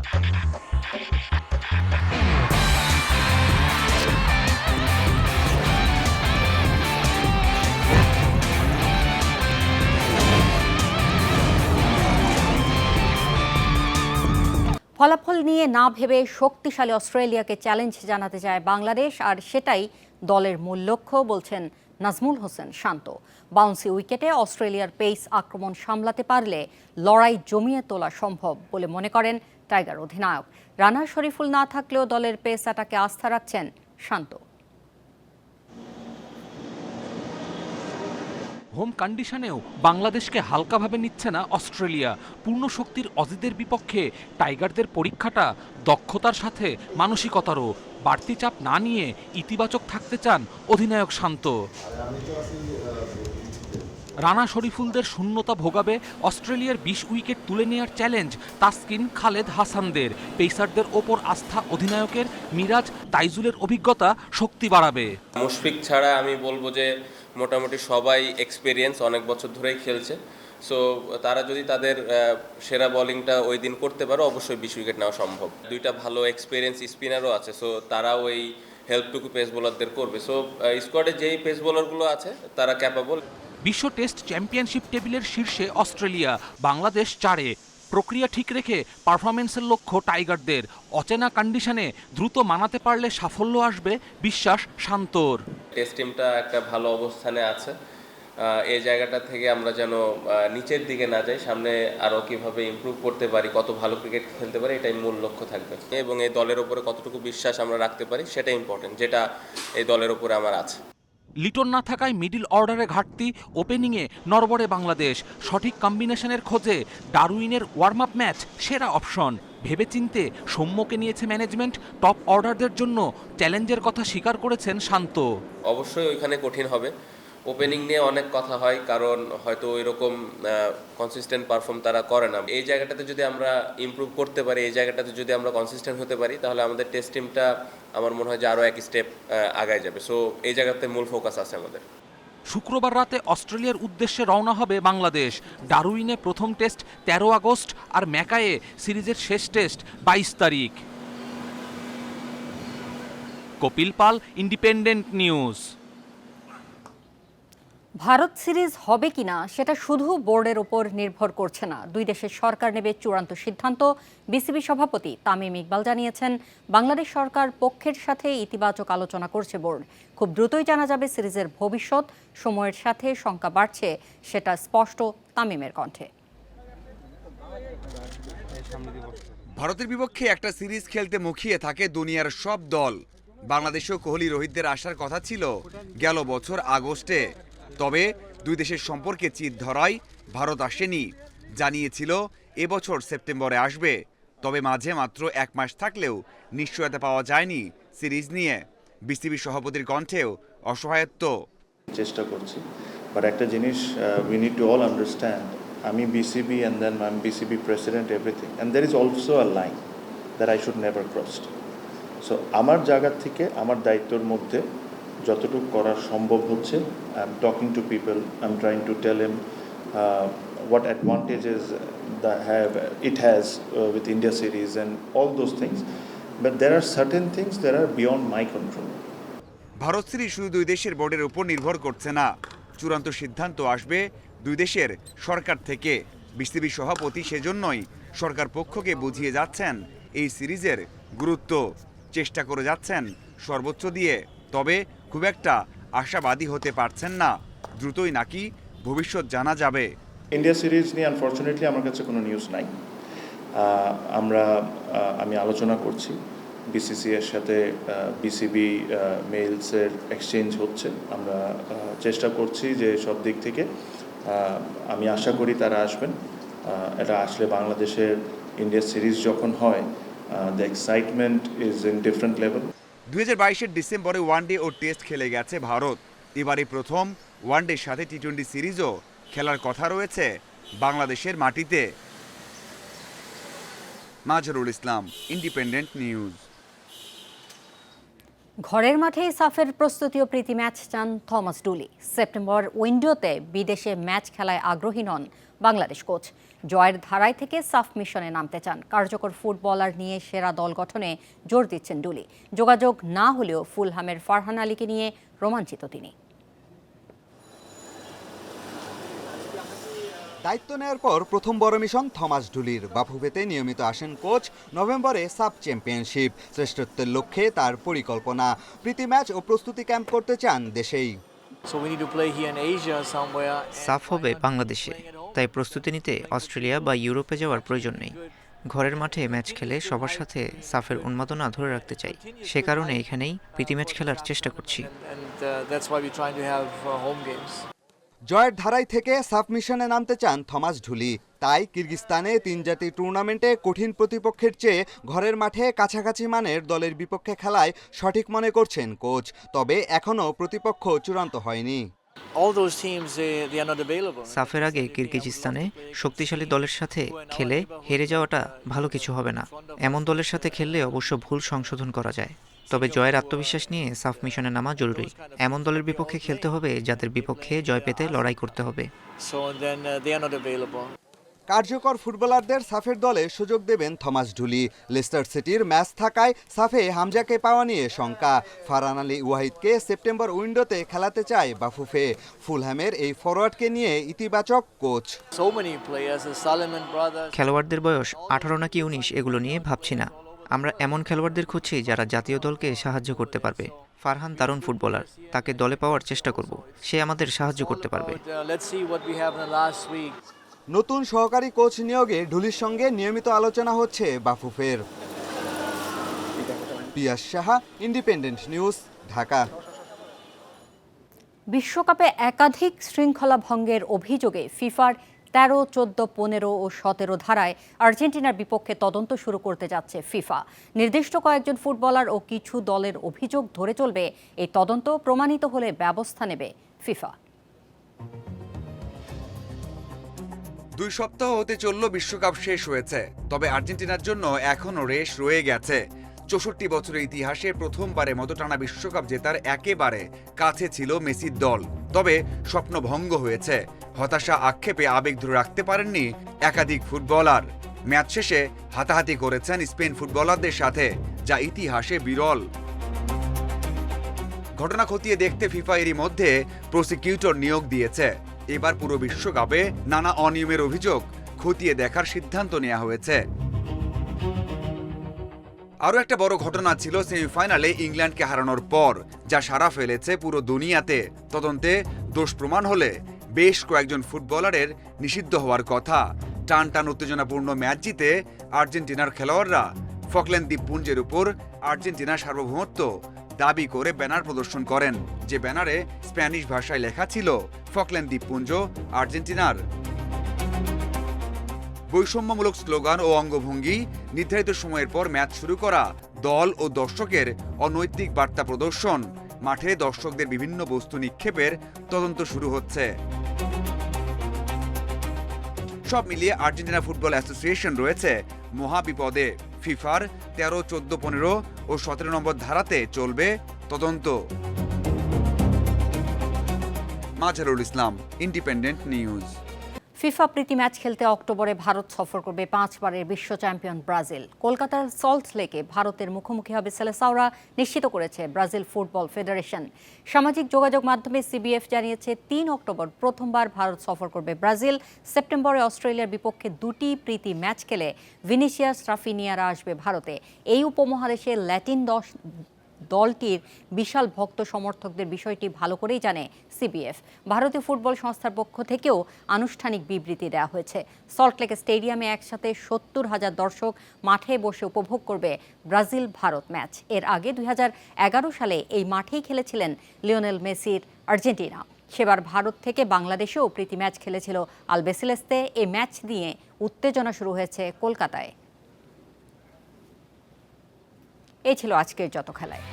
ফলাফল নিয়ে না ভেবে শক্তিশালী অস্ট্রেলিয়াকে চ্যালেঞ্জ জানাতে চায় বাংলাদেশ, আর সেটাই দলের মূল লক্ষ্য বলছেন নাজমুল হোসেন শান্ত। বাউন্সি উইকেটে অস্ট্রেলিয়ার পেস আক্রমণ সামলাতে পারলে লড়াই জমিয়ে তোলা সম্ভব বলে মনে করেন টাইগার অধিনায়ক। রানা শরীফুল না থাকলেও দলের পেস অ্যাটাকে আস্থা রাখছেন শান্ত। হোম কন্ডিশনেও বাংলাদেশকে হালকাভাবে নিচ্ছে না অস্ট্রেলিয়া। পূর্ণ শক্তির অজিদের বিপক্ষে টাইগারদের পরীক্ষাটা দক্ষতার সাথে মানসিকতারও। বাড়তি চাপ না নিয়ে ইতিবাচক থাকতে চান অধিনায়ক শান্ত। রানা শরীফুলদের শূন্যতা ভোগাবে অস্ট্রেলিয়ার ২০ উইকেট তুলে নেওয়ার চ্যালেঞ্জ তাসকিন খালেদ হাসানদের। পেসারদের ওপর আস্থা অধিনায়কের। মিরাজ তাইজুলের অভিজ্ঞতা শক্তি বাড়াবে। মুশফিক ছাড়া আমি বলবো যে মোটামুটি সবাই এক্সপেরিয়েন্স, অনেক বছর ধরেই খেলছে। সো তারা যদি তাদের সেরা বোলিংটা ওই দিন করতে পারে, অবশ্যই ২০ উইকেট নেওয়া সম্ভব। দুইটা ভালো এক্সপেরিয়েন্স স্পিনারও আছে, সো তারাও এই হেল্পটুকু পেস বোলারদের করবে। সো স্কোয়াডে যেই পেস বোলারগুলো আছে তারা ক্যাপাবল। বিশ্ব টেস্ট চ্যাম্পিয়নশিপ টেবিলের শীর্ষে অস্ট্রেলিয়া, বাংলাদেশ ৪-এ। প্রক্রিয়া ঠিক রেখে পারফরমেন্সের লক্ষ্য টাইগারদের। অচেনা কন্ডিশনে দ্রুত মানাতে পারলে সাফল্য আসবে বিশ্বাস শান্তর। টেস্ট টিমটা একটা ভালো অবস্থানে আছে। এই জায়গাটা থেকে আমরা যেন নিচের দিকে না যাই, সামনে আরও কীভাবে ইমপ্রুভ করতে পারি, কত ভালো ক্রিকেট খেলতে পারি, এটাই মূল লক্ষ্য থাকবে। এবং এই দলের ওপরে কতটুকু বিশ্বাস আমরা রাখতে পারি সেটা ইম্পর্টেন্ট, যেটা এই দলের ওপরে আমার আছে। লিটন না থাকায় মিডল অর্ডারে ঘাটতি, ওপেনিংয়ে নড়বড়ে বাংলাদেশ। সঠিক কম্বিনেশনের খোঁজে ডারউইনের ওয়ার্ম আপ ম্যাচ সেরা অপশন। ভেবেচিন্তে সৌম্যকে নিয়েছে ম্যানেজমেন্ট। টপ অর্ডারদের জন্য চ্যালেঞ্জের কথা স্বীকার করেছেন শান্ত। অবশ্যই ওইখানে কঠিন হবে। ওপেনিং নিয়ে অনেক কথা হয়, কারণ হয়তো ওইরকম কনসিস্টেন্ট পারফর্ম তারা করে না। এই জায়গাটাতে যদি আমরা ইমপ্রুভ করতে পারি, এই জায়গাটাতে যদি আমরা কনসিস্টেন্ট হতে পারি, তাহলে আমাদের টেস্ট টিমটা আমার মনে হয় যে আরও এক স্টেপ আগায় যাবে। সো এই জায়গাতে মূল ফোকাস আছে আমাদের। শুক্রবার রাতে অস্ট্রেলিয়ার উদ্দেশ্যে রওনা হবে বাংলাদেশ। ডারউইনে প্রথম টেস্ট ১৩ আগস্ট, আর ম্যাকায়ে সিরিজের শেষ টেস্ট ২২ তারিখ। কপিল পাল, ইন্ডিপেন্ডেন্ট নিউজ। ভারত সিরিজ হবে কিনা সেটা শুধু বোর্ডের ওপর নির্ভর করছে না, দুই দেশের সরকার নেবে চূড়ান্ত সিদ্ধান্ত। বিসিবি সভাপতি তামিম ইকবাল জানিয়েছেন, বাংলাদেশ সরকার পক্ষের সাথে ইতিবাচক আলোচনা করছে বোর্ড। খুব দ্রুতই জানা যাবে সিরিজের ভবিষ্যৎ। সময়ের সাথে শঙ্কা বাড়ছে, সেটা স্পষ্ট তামিমের কণ্ঠে। ভারতের বিপক্ষে একটা সিরিজ খেলতে মুখিয়ে থাকে দুনিয়ার সব দল। বাংলাদেশেও কোহলি রোহিতদের আসার কথা ছিল গেল বছর আগস্টে। তবে দুই দেশের সম্পর্কে চির ধরায় ভারত আসেনি। জানিয়েছিল এবছর সেপ্টেম্বরে আসবে। তবে মাঝে মাত্র ১ মাস থাকলেও নিশ্চয়তা পাওয়া যায়নি সিরিজ নিয়ে। বিসিবি সভাপতির কণ্ঠেও অসহায়ত্ব। চেষ্টা করছি, বাট একটা জিনিস we need to all understand, আমি BCB and then I am BCB president everything, and there is also a line that I should never crossed. So আমার জায়গা থেকে আমার দায়িত্বের মধ্যে যতটুকু করার সম্ভব হচ্ছে, I am talking to people, I am trying to tell him what advantages that it has with India series and all those things, but there are certain things that are beyond my control. Bharat series শুধু দুই দেশের বোর্ডের উপর নির্ভর করছে না, চূড়ান্ত সিদ্ধান্ত আসবে দুই দেশের সরকার থেকে। বিসিবি সভাপতি সেজন্যই সরকার পক্ষকে বুঝিয়ে যাচ্ছেন এই সিরিজের গুরুত্ব। চেষ্টা করে যাচ্ছেন সর্বোচ্চ দিয়ে, তবে খুব একটা আশাবাদী হতে পারছেন না। দ্রুতই নাকি ভবিষ্যৎ জানা যাবে। ইন্ডিয়া সিরিজ নিয়ে আনফর্চুনেটলি আমার কাছে কোনো নিউজ নাই। আমি আলোচনা করছি বিসিসি এর সাথে, বিসিবি মেইলসের এক্সচেঞ্জ হচ্ছে। আমরা চেষ্টা করছি যে সব দিক থেকে, আমি আশা করি তারা আসবেন। এটা আসলে বাংলাদেশের ইন্ডিয়া সিরিজ যখন হয়, the excitement is in different level. 2022-এর ডিসেম্বরে ওয়ানডে ও টেস্ট খেলে গেছে ভারত। এবারে প্রথম ওয়ানডের সাথে টি-20 সিরিজও খেলার কথা রয়েছে বাংলাদেশের মাটিতে। Mazharul Islam, independent news. ঘরের মাঠেই সাফের প্রস্তুতি ও প্রীতি ম্যাচ চান থমাস ডুলি। সেপ্টেম্বর উইন্ডোতে বিদেশে ম্যাচ খেলায় আগ্রহী নন বাংলাদেশ কোচ। জয়ের ধারায় থেকে সাফ মিশনে নামতে চান। কার্যকর ফুটবলার নিয়ে সেরা দল গঠনে জোর দিচ্ছেন ডুলি। যোগাযোগ না হলেও ফুলহামের ফারহান আলীকে নিয়ে রোমাঞ্চিত তিনি। দায়িত্ব নেওয়ার পর প্রথম বড় মিশন থমাস ডুলির। বাফুফেতে নিয়মিত আসেন কোচ। নভেম্বরে সাব চ্যাম্পিয়নশিপ শ্রেষ্ঠত্বের লক্ষ্যে তার পরিকল্পনা। প্রীতি ম্যাচ ও প্রস্তুতি ক্যাম্প করতে চান দেশেই। সাফ হবে বাংলাদেশে, তাই প্রস্তুতি নিতে অস্ট্রেলিয়া বা ইউরোপে যাওয়ার প্রয়োজন নেই। ঘরের মাঠে ম্যাচ খেলে সবার সাথে সাফের উন্মাদনা ধরে রাখতে চাই। সে কারণে এখানেই প্রীতি ম্যাচ খেলার চেষ্টা করছি। জয়ের ধারায় থেকে সাফ মিশনে নামতে চান থমাস ডুলি। তাই কিরগিস্তানে 3 জাতি টুর্নামেন্টে কঠিন প্রতিপক্ষের চেয়ে ঘরের মাঠে কাছাকাছি মানের দলের বিপক্ষে খেলায় সঠিক মনে করছেন কোচ। তবে এখনও প্রতিপক্ষ চূড়ান্ত হয়নি। সাফের আগে কিরগিজস্তানে শক্তিশালী দলের সাথে খেলে হেরে যাওয়াটা ভালো কিছু হবে না। এমন দলের সাথে খেললে অবশ্য ভুল সংশোধন করা যায়। তবে জয়ের আত্মবিশ্বাস নিয়ে সাফ মিশনে নামা জরুরি। এমন দলের বিপক্ষে খেলতে হবে যাদের বিপক্ষে জয় পেতে লড়াই করতে হবে। কার্যকর ফুটবলারদের সাফের দলে সুযোগ দেবেন থমাস ডুলি। লেস্টার সিটির ম্যাচ থাকায় সাফে হামজাকে পাওয়া নিয়ে শঙ্কা। ফারহান আলী ওয়াহিদকে সেপ্টেম্বর উইন্ডোতে খেলাতে চায় বাফুফে। ফুলহ্যামের এই ফরওয়ার্ডকে নিয়ে ইতিবাচক কোচ। খেলোয়াড়দের বয়স 18 নাকি 19 এগুলো নিয়ে ভাবছি না। আমরা এমন খেলোয়াড়দের খুঁজছি যারা জাতীয় দলকে সাহায্য করতে পারবে। ফারহান দারুণ ফুটবলার, তাকে দলে পাওয়ার চেষ্টা করব। সে আমাদের সাহায্য করতে পারবে। নতুন সহকারী কোচ নিয়োগে ডুলির সঙ্গে নিয়মিত আলোচনা হচ্ছে বাফুফের। পিয়াস সাহা, ইন্ডিপেন্ডেন্ট নিউজ, ঢাকা। বিশ্বকাপে একাধিক শৃঙ্খলা ভঙ্গের অভিযোগে ফিফার 13, 14, 15 ও 17 ধারায় আর্জেন্টিনার বিপক্ষে তদন্ত শুরু করতে যাচ্ছে ফিফা। নির্দিষ্ট কয়েকজন ফুটবলার ও কিছু দলের অভিযোগ ধরে চলবে। এই তদন্ত প্রমাণিত হলে ব্যবস্থা নেবে ফিফা। 2 সপ্তাহ হতে চলল বিশ্বকাপ শেষ হয়েছে, তবে আর্জেন্টিনার জন্য এখনও রেশ রয়ে গেছে। 64 বছরের ইতিহাসে প্রথমবারের মতো টানা বিশ্বকাপ জেতার একেবারে কাছে ছিল মেসির দল। তবে স্বপ্ন ভঙ্গ হয়েছে। হতাশা, আক্ষেপে আবেগ ধরে রাখতে পারেননি একাধিক ফুটবলার। ম্যাচ শেষে হাতাহাতি করেছেন স্পেন ফুটবলারদের সাথে, যা ইতিহাসে বিরল। ঘটনা খতিয়ে দেখতে ফিফা এরই মধ্যে প্রসিকিউটর নিয়োগ দিয়েছে। এবার পুরো বিশ্বকাপে নানা অনিয়মের অভিযোগ খতিয়ে দেখার সিদ্ধান্ত নেওয়া হয়েছে। আরও একটা বড় ঘটনা ছিল সেমিফাইনালে ইংল্যান্ডকে হারানোর পর, যা সাড়া ফেলেছে পুরো দুনিয়াতে। তদন্তে দোষ প্রমাণ হলে বেশ কয়েকজন ফুটবলারের নিষিদ্ধ হওয়ার কথা। টান টান উত্তেজনাপূর্ণ ম্যাচ জিতে আর্জেন্টিনার খেলোয়াড়রা ফকল্যান্ড দ্বীপপুঞ্জের উপর আর্জেন্টিনার সার্বভৌমত্ব দাবি করে ব্যানার প্রদর্শন করেন, যে ব্যানারে স্প্যানিশ ভাষায় লেখা ছিল ফকল্যান্ড দ্বীপপুঞ্জ আর্জেন্টিনার। বৈষম্যমূলক স্লোগান ও অঙ্গভঙ্গি, নির্ধারিত সময়ের পর ম্যাচ শুরু করা, দল ও দর্শকের অনৈতিক বার্তা প্রদর্শন, মাঠে দর্শকদের বিভিন্ন বস্তু নিক্ষেপের তদন্ত শুরু হচ্ছে। সব মিলিয়ে আর্জেন্টিনা ফুটবল অ্যাসোসিয়েশন রয়েছে মহাবিপদে। ফিফার 13, 14, 15 ও 17 নম্বর ধারাতে চলবে তদন্ত। Mazharul Islam, independent news. FIFA প্রীতি ম্যাচ খেলতে অক্টোবরে ভারত সফর করবে 5 বারের বিশ্ব চ্যাম্পিয়ন ব্রাজিল। কলকাতার সল্ট লেকে ভারতের মুখোমুখি হবে সেলেসাওরা, নিশ্চিত করেছে ব্রাজিল ফুটবল ফেডারেশন। সামাজিক যোগাযোগ মাধ্যমে সিবিএফ জানিয়েছে 3 অক্টোবর প্রথমবার ভারত সফর করবে ব্রাজিল। সেপ্টেম্বরে অস্ট্রেলিয়ার বিপক্ষে 2টি প্রীতি ম্যাচ খেলে ভিনিসিয়াস রাফিনিয়ারা আসবে ভারতে। এই উপমহাদেশে ল্যাটিন দলটির বিশাল ভক্ত সমর্থকদের বিষয়টি ভালো করেই জানে সিবিএফ। ভারতীয় ফুটবল সংস্থার পক্ষ থেকেও আনুষ্ঠানিক বিবৃতি দেওয়া হয়েছে। সল্টলেক স্টেডিয়ামে একসাথে 70,000 দর্শক মাঠে বসে উপভোগ করবে ব্রাজিল ভারত ম্যাচ। এর আগে 2011 সালে এই মাঠেই খেলেছিলেন লিওনেল মেসির আর্জেন্টিনা। সেবার ভারত থেকে বাংলাদেশেও প্রীতি ম্যাচ খেলেছিল আলবেসেলেস্তে। এই ম্যাচ নিয়ে উত্তেজনা শুরু হয়েছে কলকাতায়। এই ছিল আজকের যত খেলায়।